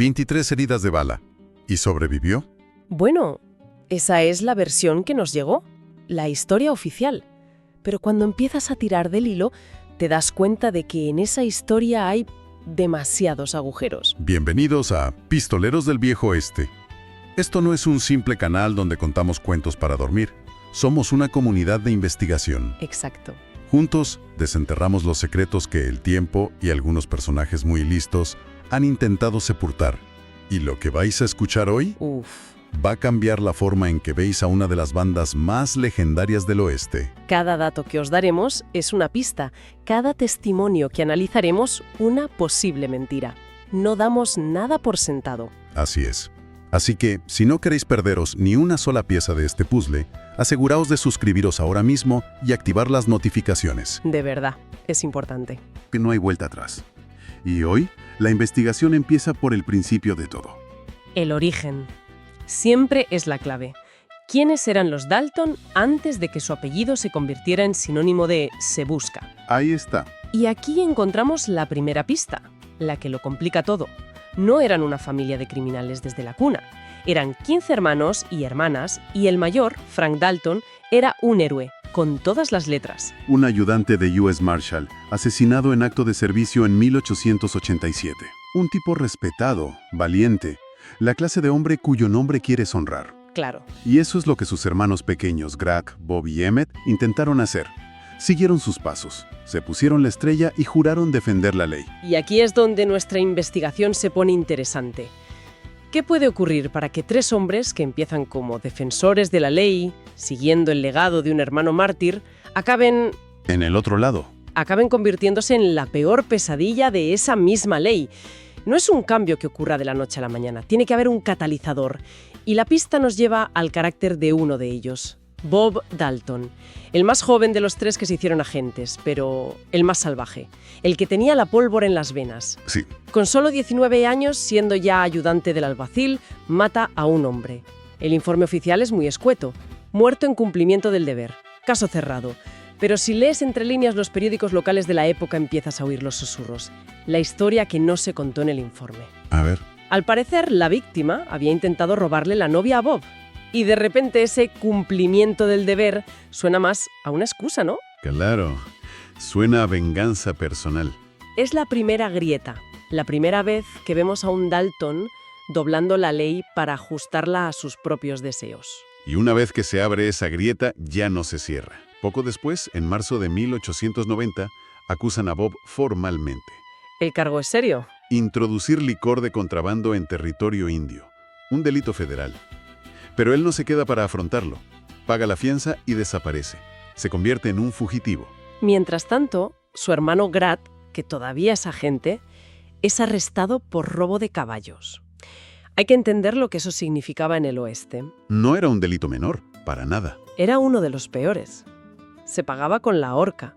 23 heridas de bala. ¿Y sobrevivió? Bueno, esa es la versión que nos llegó, la historia oficial. Pero cuando empiezas a tirar del hilo, te das cuenta de que en esa historia hay demasiados agujeros. Bienvenidos a Pistoleros del Viejo Oeste. Esto no es un simple canal donde contamos cuentos para dormir. Somos una comunidad de investigación. Exacto. Juntos, desenterramos los secretos que el tiempo y algunos personajes muy listos han intentado sepultar. Y lo que vais a escuchar hoy va a cambiar la forma en que veis a una de las bandas más legendarias del oeste. Cada dato que os daremos es una pista. Cada testimonio que analizaremos, una posible mentira. No damos nada por sentado. Así es. Así que, si no queréis perderos ni una sola pieza de este puzzle, aseguraos de suscribiros ahora mismo y activar las notificaciones. De verdad, es importante. Que no hay vuelta atrás. Y hoy, la investigación empieza por el principio de todo. El origen. Siempre es la clave. ¿Quiénes eran los Dalton antes de que su apellido se convirtiera en sinónimo de se busca? Ahí está. Y aquí encontramos la primera pista, la que lo complica todo. No eran una familia de criminales desde la cuna. Eran 15 hermanos y hermanas, y el mayor, Frank Dalton, era un héroe, con todas las letras. Un ayudante de U.S. Marshal, asesinado en acto de servicio en 1887. Un tipo respetado, valiente, la clase de hombre cuyo nombre quieres honrar. Claro. Y eso es lo que sus hermanos pequeños, Greg, Bob y Emmett, intentaron hacer. Siguieron sus pasos, se pusieron la estrella y juraron defender la ley. Y aquí es donde nuestra investigación se pone interesante. ¿Qué puede ocurrir para que tres hombres que empiezan como defensores de la ley, siguiendo el legado de un hermano mártir, acaben En el otro lado. convirtiéndose en la peor pesadilla de esa misma ley? No es un cambio que ocurra de la noche a la mañana, tiene que haber un catalizador. Y la pista nos lleva al carácter de uno de ellos, Bob Dalton, el más joven de los tres que se hicieron agentes, pero el más salvaje, el que tenía la pólvora en las venas. Sí. Con solo 19 años, siendo ya ayudante del alguacil, mata a un hombre. El informe oficial es muy escueto, muerto en cumplimiento del deber, caso cerrado. Pero si lees entre líneas los periódicos locales de la época empiezas a oír los susurros, la historia que no se contó en el informe. A ver. Al parecer, la víctima había intentado robarle la novia a Bob. Y de repente ese cumplimiento del deber suena más a una excusa, ¿no? Claro. Suena a venganza personal. Es la primera grieta, la primera vez que vemos a un Dalton doblando la ley para ajustarla a sus propios deseos. Y una vez que se abre esa grieta, ya no se cierra. Poco después, en marzo de 1890, acusan a Bob formalmente. ¿El cargo es serio? Introducir licor de contrabando en territorio indio. Un delito federal. Pero él no se queda para afrontarlo. Paga la fianza y desaparece. Se convierte en un fugitivo. Mientras tanto, su hermano Grad, que todavía es agente, es arrestado por robo de caballos. Hay que entender lo que eso significaba en el oeste. No era un delito menor, para nada. Era uno de los peores. Se pagaba con la horca.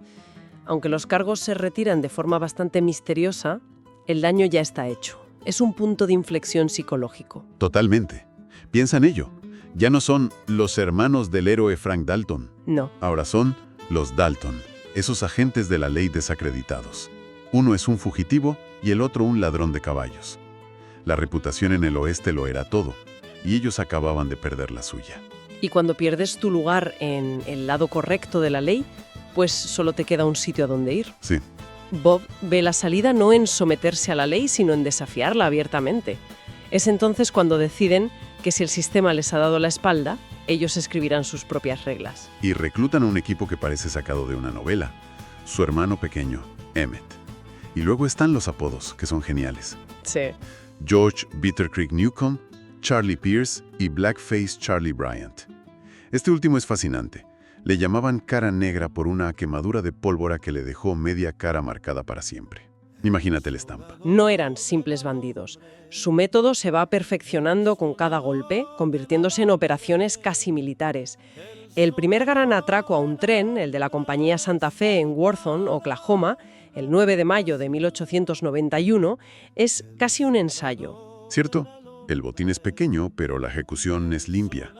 Aunque los cargos se retiran de forma bastante misteriosa, el daño ya está hecho. Es un punto de inflexión psicológico. Totalmente. Piensa en ello. Ya no son los hermanos del héroe Frank Dalton. No. Ahora son los Dalton, esos agentes de la ley desacreditados. Uno es un fugitivo y el otro un ladrón de caballos. La reputación en el oeste lo era todo, y ellos acababan de perder la suya. Y cuando pierdes tu lugar en el lado correcto de la ley, pues solo te queda un sitio a donde ir. Sí. Bob ve la salida no en someterse a la ley, sino en desafiarla abiertamente. Es entonces cuando deciden que si el sistema les ha dado la espalda, ellos escribirán sus propias reglas. Y reclutan a un equipo que parece sacado de una novela. Su hermano pequeño, Emmett. Y luego están los apodos, que son geniales. Sí. George Bitter Creek Newcomb, Charlie Pierce y Blackface Charlie Bryant. Este último es fascinante. Le llamaban cara negra por una quemadura de pólvora que le dejó media cara marcada para siempre. Imagínate la estampa. No eran simples bandidos. Su método se va perfeccionando con cada golpe, convirtiéndose en operaciones casi militares. El primer gran atraco a un tren, el de la compañía Santa Fe en Wortham, Oklahoma, el 9 de mayo de 1891, es casi un ensayo. ¿Cierto? El botín es pequeño, pero la ejecución es limpia.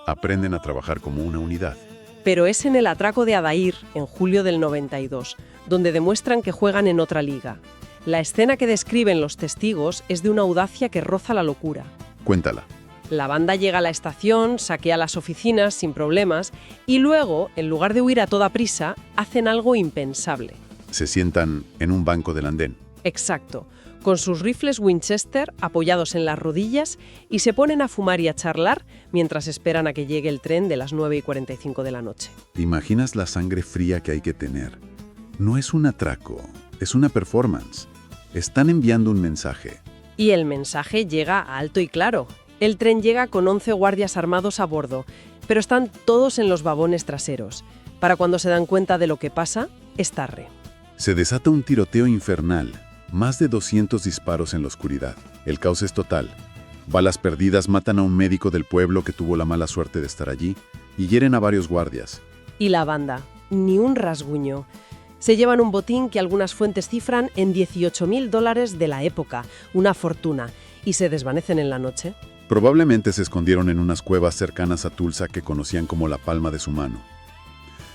Aprenden a trabajar como una unidad. Pero es en el atraco de Adair, en julio del 92, donde demuestran que juegan en otra liga. La escena que describen los testigos es de una audacia que roza la locura. Cuéntala. La banda llega a la estación, saquea las oficinas sin problemas y luego, en lugar de huir a toda prisa, hacen algo impensable. Se sientan en un banco del andén. Exacto, con sus rifles Winchester apoyados en las rodillas y se ponen a fumar y a charlar mientras esperan a que llegue el tren de las 9:45 de la noche. ¿Te imaginas la sangre fría que hay que tener? No es un atraco, es una performance. Están enviando un mensaje. Y el mensaje llega alto y claro. El tren llega con 11 guardias armados a bordo, pero están todos en los vagones traseros. Para cuando se dan cuenta de lo que pasa, es tarde. Se desata un tiroteo infernal. Más de 200 disparos en la oscuridad. El caos es total. Balas perdidas matan a un médico del pueblo que tuvo la mala suerte de estar allí y hieren a varios guardias. Y la banda, ni un rasguño. Se llevan un botín que algunas fuentes cifran en $18.000 de la época, una fortuna, y se desvanecen en la noche. Probablemente se escondieron en unas cuevas cercanas a Tulsa que conocían como la palma de su mano.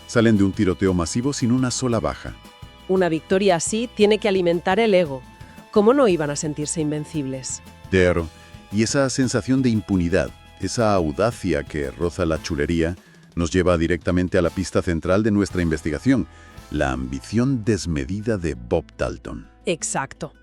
Salen de un tiroteo masivo sin una sola baja. Una victoria así tiene que alimentar el ego. ¿Cómo no iban a sentirse invencibles? Claro, y esa sensación de impunidad, esa audacia que roza la chulería, nos lleva directamente a la pista central de nuestra investigación, la ambición desmedida de Bob Dalton. Exacto.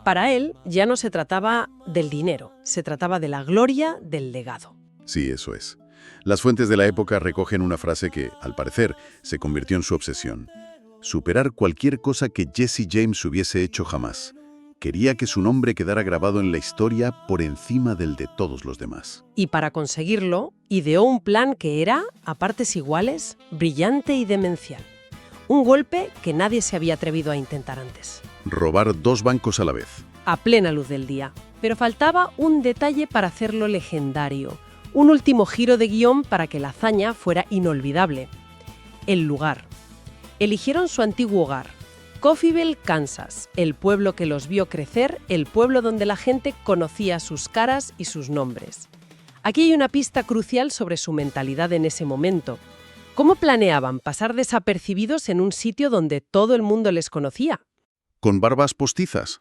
Para él ya no se trataba del dinero, se trataba de la gloria del legado. Sí, eso es. Las fuentes de la época recogen una frase que, al parecer, se convirtió en su obsesión. Superar cualquier cosa que Jesse James hubiese hecho jamás. Quería que su nombre quedara grabado en la historia por encima del de todos los demás. Y para conseguirlo, ideó un plan que era, a partes iguales, brillante y demencial. Un golpe que nadie se había atrevido a intentar antes. Robar 2 bancos a la vez. A plena luz del día. Pero faltaba un detalle para hacerlo legendario. Un último giro de guión para que la hazaña fuera inolvidable. El lugar. Eligieron su antiguo hogar, Coffeyville, Kansas, el pueblo que los vio crecer, el pueblo donde la gente conocía sus caras y sus nombres. Aquí hay una pista crucial sobre su mentalidad en ese momento. ¿Cómo planeaban pasar desapercibidos en un sitio donde todo el mundo les conocía? ¿Con barbas postizas?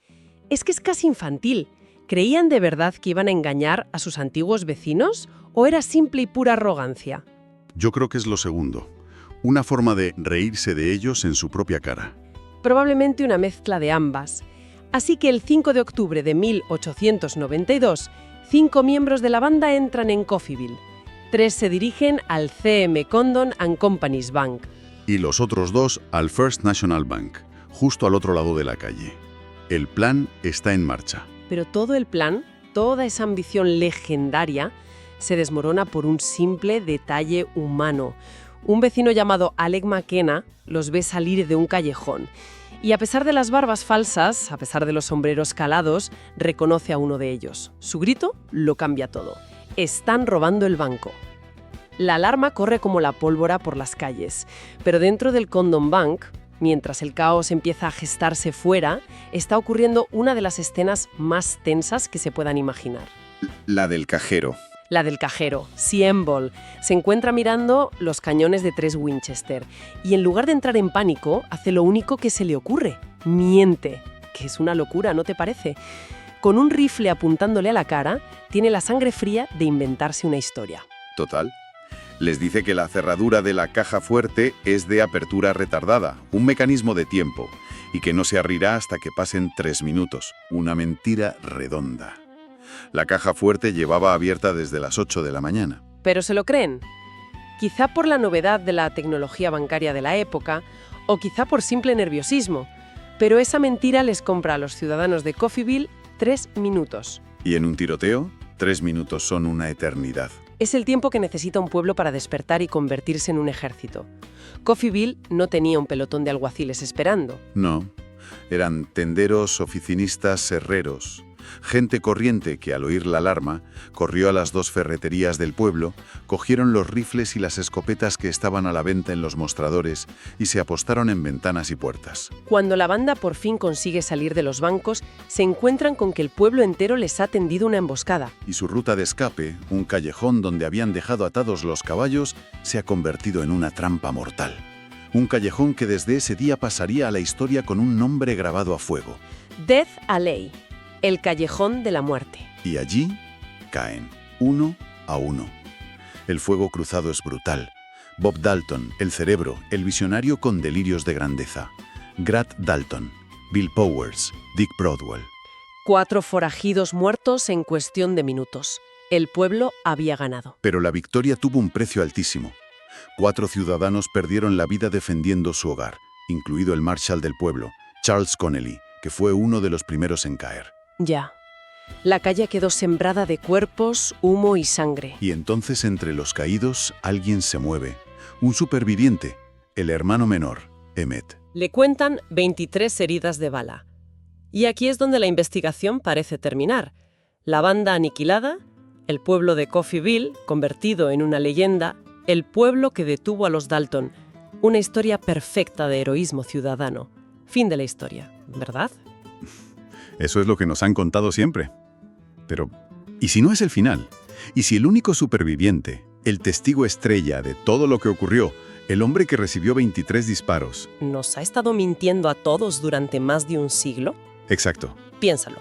Es que es casi infantil. ¿Creían de verdad que iban a engañar a sus antiguos vecinos o era simple y pura arrogancia? Yo creo que es lo segundo. Una forma de reírse de ellos en su propia cara. Probablemente una mezcla de ambas. Así que el 5 de octubre de 1892, 5 miembros de la banda entran en Coffeyville. 3 se dirigen al C.M. Condon and Company's Bank. Y los otros 2 al First National Bank, justo al otro lado de la calle. El plan está en marcha. Pero todo el plan, toda esa ambición legendaria, se desmorona por un simple detalle humano. Un vecino llamado Alec McKenna los ve salir de un callejón. Y a pesar de las barbas falsas, a pesar de los sombreros calados, reconoce a uno de ellos. Su grito lo cambia todo. Están robando el banco. La alarma corre como la pólvora por las calles, pero dentro del Condon Bank, mientras el caos empieza a gestarse fuera, está ocurriendo una de las escenas más tensas que se puedan imaginar. La del cajero. La del cajero, Siembol, se encuentra mirando los cañones de 3 Winchester y en lugar de entrar en pánico, hace lo único que se le ocurre, miente, que es una locura, ¿no te parece? Con un rifle apuntándole a la cara, tiene la sangre fría de inventarse una historia. Total. Les dice que la cerradura de la caja fuerte es de apertura retardada, un mecanismo de tiempo, y que no se abrirá hasta que pasen 3 minutos. Una mentira redonda. La caja fuerte llevaba abierta desde las 8 de la mañana. ¿Pero se lo creen? Quizá por la novedad de la tecnología bancaria de la época, o quizá por simple nerviosismo. Pero esa mentira les compra a los ciudadanos de Coffeyville 3 minutos. Y en un tiroteo, 3 minutos son una eternidad. Es el tiempo que necesita un pueblo para despertar y convertirse en un ejército. Coffeyville no tenía un pelotón de alguaciles esperando. No, eran tenderos, oficinistas, herreros. Gente corriente que, al oír la alarma, corrió a las 2 ferreterías del pueblo, cogieron los rifles y las escopetas que estaban a la venta en los mostradores y se apostaron en ventanas y puertas. Cuando la banda por fin consigue salir de los bancos, se encuentran con que el pueblo entero les ha tendido una emboscada. Y su ruta de escape, un callejón donde habían dejado atados los caballos, se ha convertido en una trampa mortal. Un callejón que desde ese día pasaría a la historia con un nombre grabado a fuego. Death Alley, el callejón de la muerte. Y allí caen, uno a uno. El fuego cruzado es brutal. Bob Dalton, el cerebro, el visionario con delirios de grandeza. Grant Dalton, Bill Powers, Dick Broadwell. 4 forajidos muertos en cuestión de minutos. El pueblo había ganado. Pero la victoria tuvo un precio altísimo. 4 ciudadanos perdieron la vida defendiendo su hogar, incluido el marshal del pueblo, Charles Connelly, que fue uno de los primeros en caer. Ya. La calle quedó sembrada de cuerpos, humo y sangre. Y entonces entre los caídos alguien se mueve. Un superviviente, el hermano menor, Emmett. Le cuentan 23 heridas de bala. Y aquí es donde la investigación parece terminar. La banda aniquilada, el pueblo de Coffeyville convertido en una leyenda, el pueblo que detuvo a los Dalton. Una historia perfecta de heroísmo ciudadano. Fin de la historia, ¿verdad? Eso es lo que nos han contado siempre. Pero, ¿y si no es el final? ¿Y si el único superviviente, el testigo estrella de todo lo que ocurrió, el hombre que recibió 23 disparos? ¿Nos ha estado mintiendo a todos durante más de un siglo? Exacto. Piénsalo.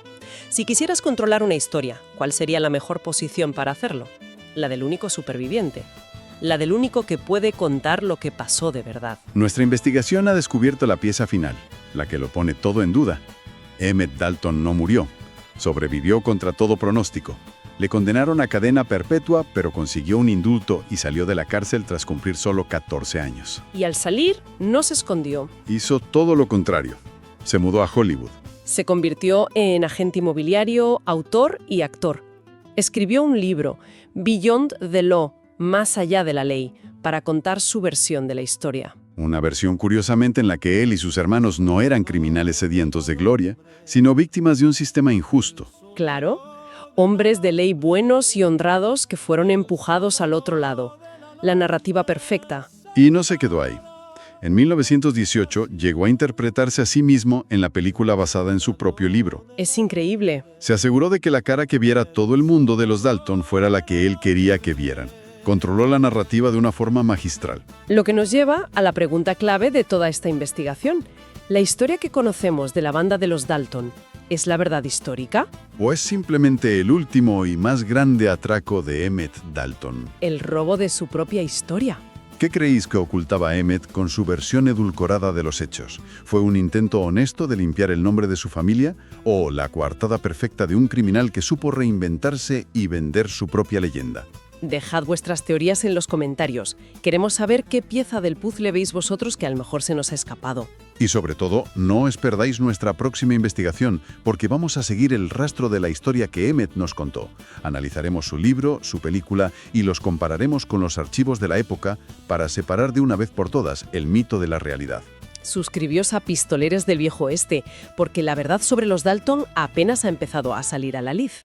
Si quisieras controlar una historia, ¿cuál sería la mejor posición para hacerlo? La del único superviviente. La del único que puede contar lo que pasó de verdad. Nuestra investigación ha descubierto la pieza final, la que lo pone todo en duda. Emmett Dalton no murió. Sobrevivió contra todo pronóstico. Le condenaron a cadena perpetua, pero consiguió un indulto y salió de la cárcel tras cumplir solo 14 años. Y al salir, no se escondió. Hizo todo lo contrario. Se mudó a Hollywood. Se convirtió en agente inmobiliario, autor y actor. Escribió un libro, Beyond the Law, Más allá de la ley, para contar su versión de la historia. Una versión curiosamente en la que él y sus hermanos no eran criminales sedientos de gloria, sino víctimas de un sistema injusto. Claro, hombres de ley buenos y honrados que fueron empujados al otro lado. La narrativa perfecta. Y no se quedó ahí. En 1918 llegó a interpretarse a sí mismo en la película basada en su propio libro. Es increíble. Se aseguró de que la cara que viera todo el mundo de los Dalton fuera la que él quería que vieran. Controló la narrativa de una forma magistral. Lo que nos lleva a la pregunta clave de toda esta investigación. ¿La historia que conocemos de la banda de los Dalton es la verdad histórica? ¿O es simplemente el último y más grande atraco de Emmett Dalton? El robo de su propia historia. ¿Qué creéis que ocultaba Emmett con su versión edulcorada de los hechos? ¿Fue un intento honesto de limpiar el nombre de su familia? ¿O la coartada perfecta de un criminal que supo reinventarse y vender su propia leyenda? Dejad vuestras teorías en los comentarios. Queremos saber qué pieza del puzzle veis vosotros que a lo mejor se nos ha escapado. Y sobre todo, no os perdáis nuestra próxima investigación, porque vamos a seguir el rastro de la historia que Emmett nos contó. Analizaremos su libro, su película y los compararemos con los archivos de la época para separar de una vez por todas el mito de la realidad. Suscribíos a Pistoleros del Viejo Oeste, porque la verdad sobre los Dalton apenas ha empezado a salir a la luz.